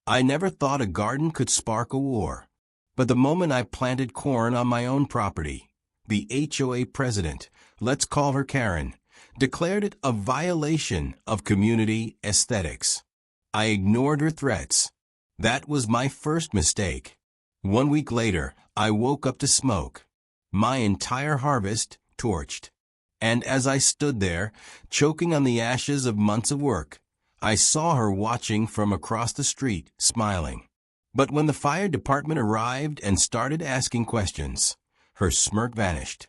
I never thought a garden could spark a war. But the moment I planted corn on my own property, the HOA president, let's call her Karen, declared it a violation of community aesthetics. I ignored her threats. That was my first mistake. 1 week later, I woke up to smoke. My entire harvest torched. And as I stood there, choking on the ashes of months of work, I saw her watching from across the street, smiling. But when the fire department arrived and started asking questions, her smirk vanished.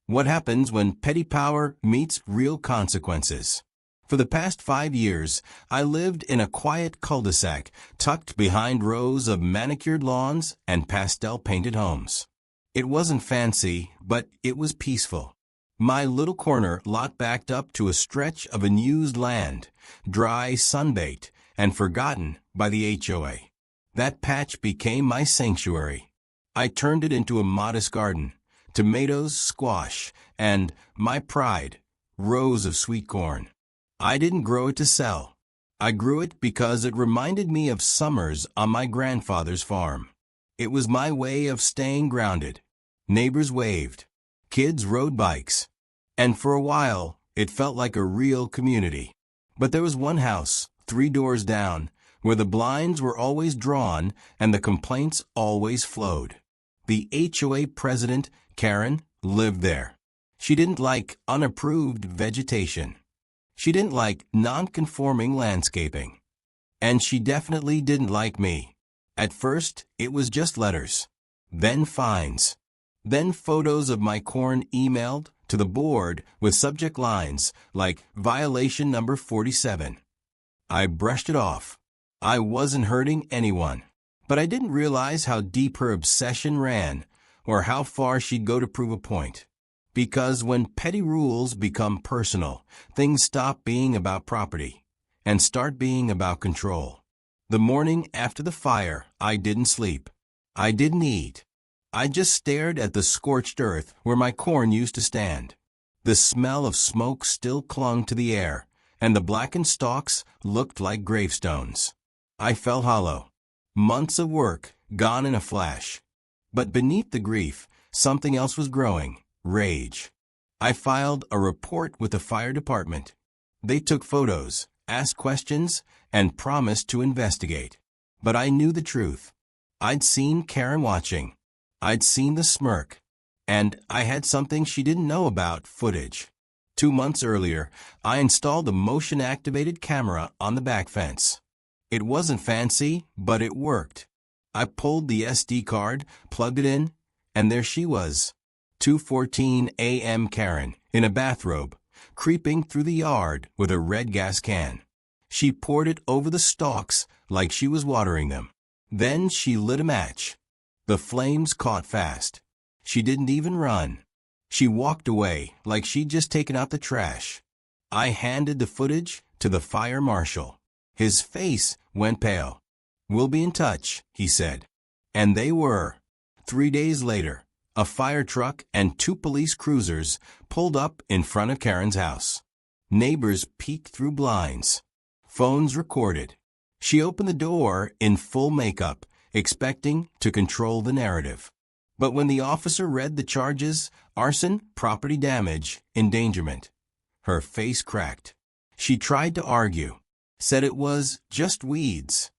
What happens when petty power meets real consequences? For the past 5 years, I lived in a quiet cul-de-sac tucked behind rows of manicured lawns and pastel-painted homes. It wasn't fancy, but it was peaceful. My little corner lot backed up to a stretch of unused land, dry, sun-baked, and forgotten by the HOA. That patch became my sanctuary. I turned it into a modest garden, tomatoes, squash, and, my pride, rows of sweet corn. I didn't grow it to sell. I grew it because it reminded me of summers on my grandfather's farm. It was my way of staying grounded. Neighbors waved. Kids rode bikes. And for a while, it felt like a real community. But there was one house, 3 doors down, where the blinds were always drawn and the complaints always flowed. The HOA president, Karen, lived there. She didn't like unapproved vegetation. She didn't like non-conforming landscaping. And she definitely didn't like me. At first, it was just letters. Then fines. Then photos of my corn emailed to the board with subject lines like violation number 47. I brushed it off. I wasn't hurting anyone. But I didn't realize how deep her obsession ran, or how far she'd go to prove a point. Because when petty rules become personal, things stop being about property and start being about control. The morning after the fire, I didn't sleep. I didn't eat. I just stared at the scorched earth where my corn used to stand. The smell of smoke still clung to the air, and the blackened stalks looked like gravestones. I felt hollow. Months of work gone in a flash. But beneath the grief, something else was growing. Rage. I filed a report with the fire department. They took photos, asked questions, and promised to investigate. But I knew the truth. I'd seen Karen watching. I'd seen the smirk. And I had something she didn't know about: footage. 2 months earlier, I installed a motion-activated camera on the back fence. It wasn't fancy, but it worked. I pulled the SD card, plugged it in, and there she was. 2:14 a.m. Karen, in a bathrobe, creeping through the yard with a red gas can. She poured it over the stalks like she was watering them. Then she lit a match. The flames caught fast. She didn't even run. She walked away like she'd just taken out the trash. I handed the footage to the fire marshal. His face went pale. "We'll be in touch," he said. And they were. 3 days later, a fire truck and 2 police cruisers pulled up in front of Karen's house. Neighbors peeked through blinds. Phones recorded. She opened the door in full makeup, expecting to control the narrative. But when the officer read the charges, arson, property damage, endangerment, her face cracked. She tried to argue, said it was just weeds,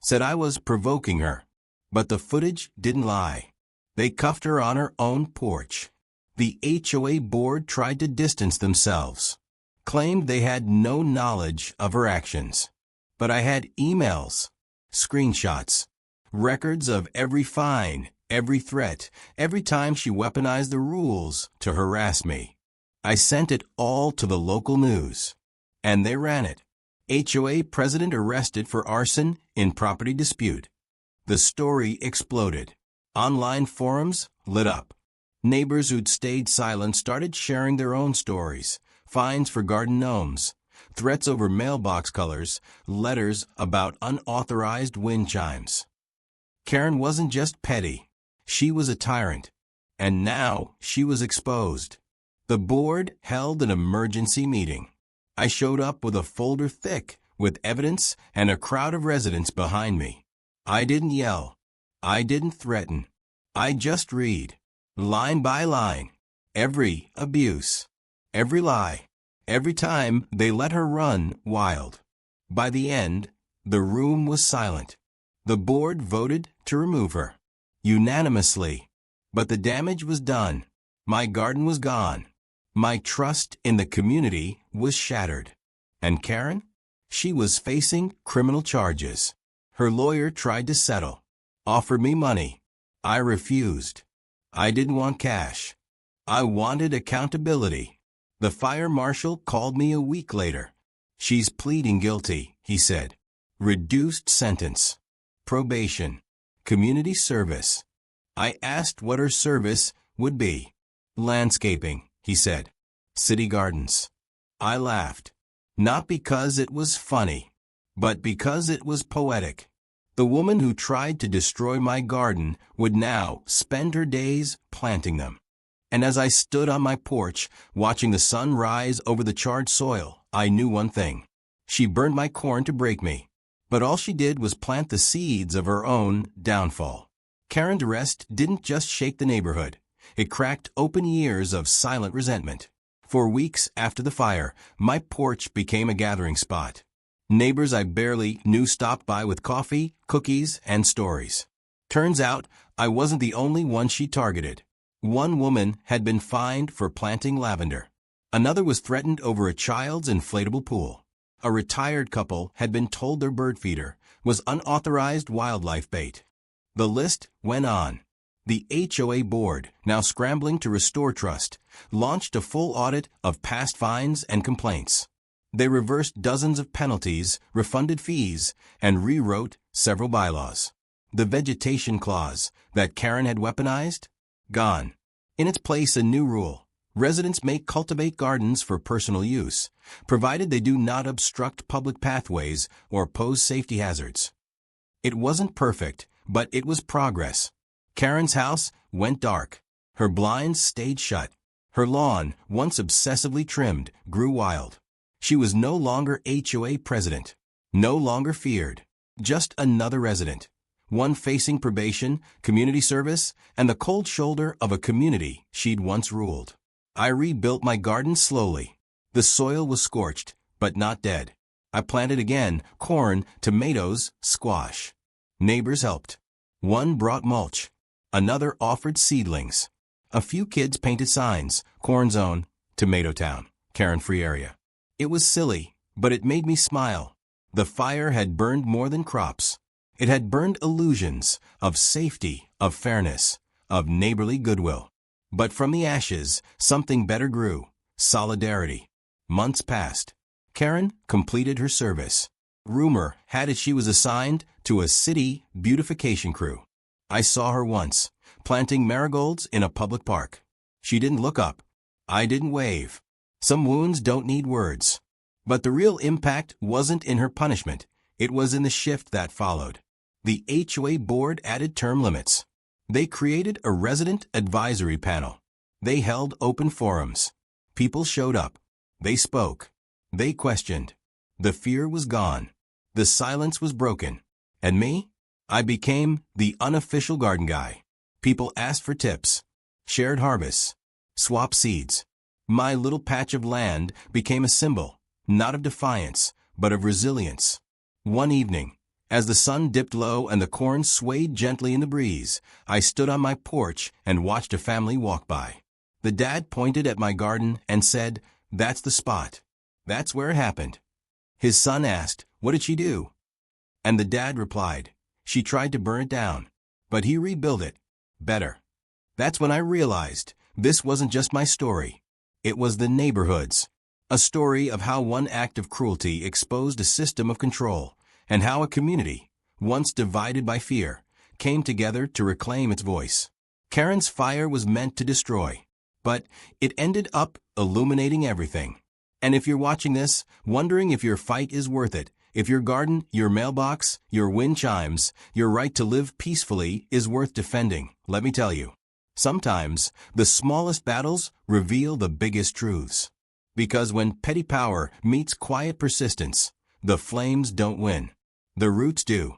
said I was provoking her. But the footage didn't lie. They cuffed her on her own porch. The HOA board tried to distance themselves, claimed they had no knowledge of her actions. But I had emails, screenshots, records of every fine, every threat, every time she weaponized the rules to harass me. I sent it all to the local news. And they ran it. HOA president arrested for arson in property dispute. The story exploded. Online forums lit up. Neighbors who'd stayed silent started sharing their own stories, fines for garden gnomes, threats over mailbox colors, letters about unauthorized wind chimes. Karen wasn't just petty. She was a tyrant. And now she was exposed. The board held an emergency meeting. I showed up with a folder thick with evidence and a crowd of residents behind me. I didn't yell. I didn't threaten. I just read. Line by line. Every abuse. Every lie. Every time they let her run wild. By the end, the room was silent. The board voted to remove her. Unanimously. But the damage was done. My garden was gone. My trust in the community was shattered. And Karen? She was facing criminal charges. Her lawyer tried to settle. Offered me money. I refused. I didn't want cash. I wanted accountability. The fire marshal called me a week later. She's pleading guilty, he said. Reduced sentence. Probation. Community service. I asked what her service would be. Landscaping, he said. City gardens. I laughed. Not because it was funny, but because it was poetic. The woman who tried to destroy my garden would now spend her days planting them. And as I stood on my porch, watching the sun rise over the charred soil, I knew one thing. She burned my corn to break me. But all she did was plant the seeds of her own downfall. Karen's arrest didn't just shake the neighborhood. It cracked open years of silent resentment. For weeks after the fire, my porch became a gathering spot. Neighbors I barely knew stopped by with coffee, cookies, and stories. Turns out, I wasn't the only one she targeted. One woman had been fined for planting lavender. Another was threatened over a child's inflatable pool. A retired couple had been told their bird feeder was unauthorized wildlife bait. The list went on. The HOA board, now scrambling to restore trust, launched a full audit of past fines and complaints. They reversed dozens of penalties, refunded fees, and rewrote several bylaws. The vegetation clause that Karen had weaponized? Gone. In its place, a new rule. Residents may cultivate gardens for personal use, provided they do not obstruct public pathways or pose safety hazards. It wasn't perfect, but it was progress. Karen's house went dark. Her blinds stayed shut. Her lawn, once obsessively trimmed, grew wild. She was no longer HOA president, no longer feared, just another resident, one facing probation, community service, and the cold shoulder of a community she'd once ruled. I rebuilt my garden slowly. The soil was scorched, but not dead. I planted again, corn, tomatoes, squash. Neighbors helped. One brought mulch. Another offered seedlings. A few kids painted signs, Corn Zone, Tomato Town, Karen-free area. It was silly, but it made me smile. The fire had burned more than crops. It had burned illusions of safety, of fairness, of neighborly goodwill. But from the ashes, something better grew. Solidarity. Months passed. Karen completed her service. Rumor had it she was assigned to a city beautification crew. I saw her once, planting marigolds in a public park. She didn't look up. I didn't wave. Some wounds don't need words. But the real impact wasn't in her punishment. It was in the shift that followed. The HOA board added term limits. They created a resident advisory panel. They held open forums. People showed up. They spoke. They questioned. The fear was gone. The silence was broken. And me? I became the unofficial garden guy. People asked for tips, shared harvests, swapped seeds. My little patch of land became a symbol, not of defiance, but of resilience. One evening, as the sun dipped low and the corn swayed gently in the breeze, I stood on my porch and watched a family walk by. The dad pointed at my garden and said, "That's the spot. That's where it happened." His son asked, "What did she do?" And the dad replied, "She tried to burn it down, but he rebuilt it. Better." That's when I realized this wasn't just my story. It was the neighborhood's. A story of how one act of cruelty exposed a system of control, and how a community, once divided by fear, came together to reclaim its voice. Karen's fire was meant to destroy, but it ended up illuminating everything. And if you're watching this, wondering if your fight is worth it, if your garden, your mailbox, your wind chimes, your right to live peacefully is worth defending, let me tell you. Sometimes, the smallest battles reveal the biggest truths. Because when petty power meets quiet persistence, the flames don't win. The roots do.